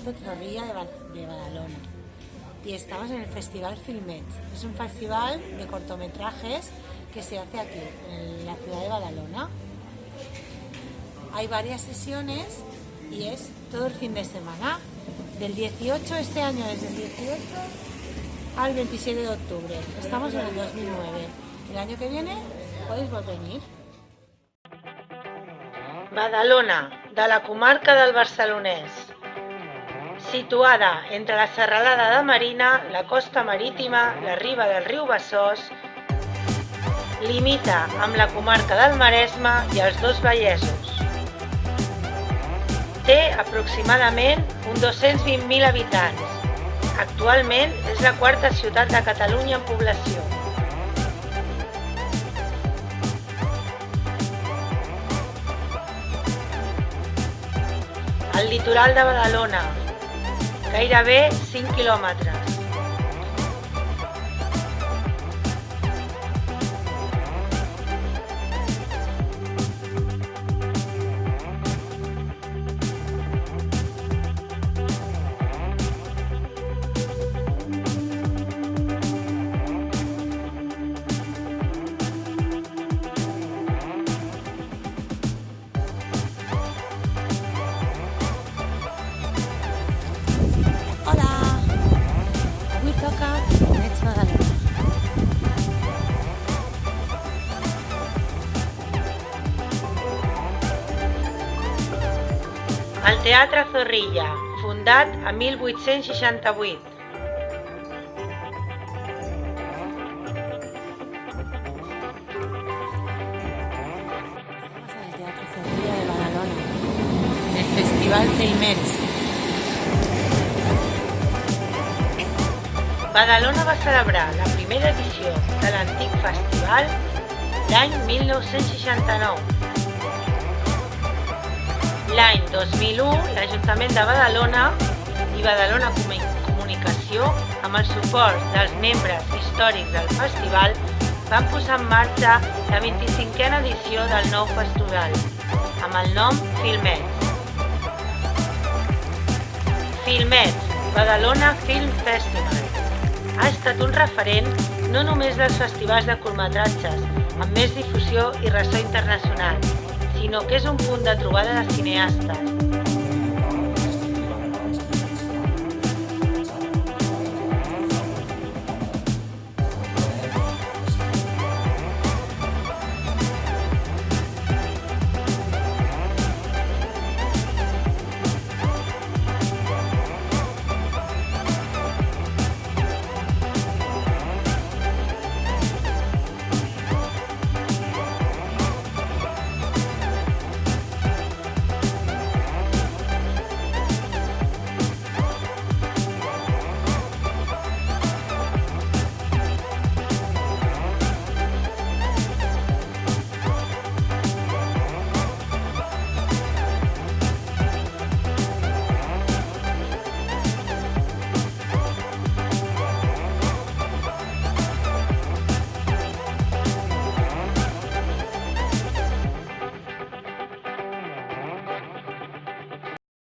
Teatro Zorrilla de Badalona y estamos en el Festival Filmet. Es un festival de cortometrajes que se hace aquí, en la ciudad de Badalona. Hay varias sesiones y es todo el fin de semana, del 18, este año desde el 18 al 27 de octubre. Estamos en el 2009. El año que viene podéis venir. Badalona, de la comarca del Barcelonès. Situada entre la serralada de Marina, la costa marítima, la riba del riu Besòs, limita amb la comarca del Maresme i els dos Vallesos. Té aproximadament uns 220.000 habitants. Actualment és la quarta ciutat de Catalunya en població. Al litoral de Badalona, gairebé 5 quilòmetres. El Teatre Zorrilla, fundat a 1868. Estamos en el Teatre Zorrilla de Badalona, en el Festival Filmet. Badalona va celebrar la primera edició de l'antic festival l'any 1969. L'any 2001, l'Ajuntament de Badalona i Badalona Comunicació, amb el suport dels membres històrics del festival, van posar en marxa la 25a edició del nou festival, amb el nom Filmet. Filmet, Badalona Film Festival, ha estat un referent no només dels festivals de curtmetratges amb més difusió i ressò internacional, sinó que és un punt de trobada de cineastes,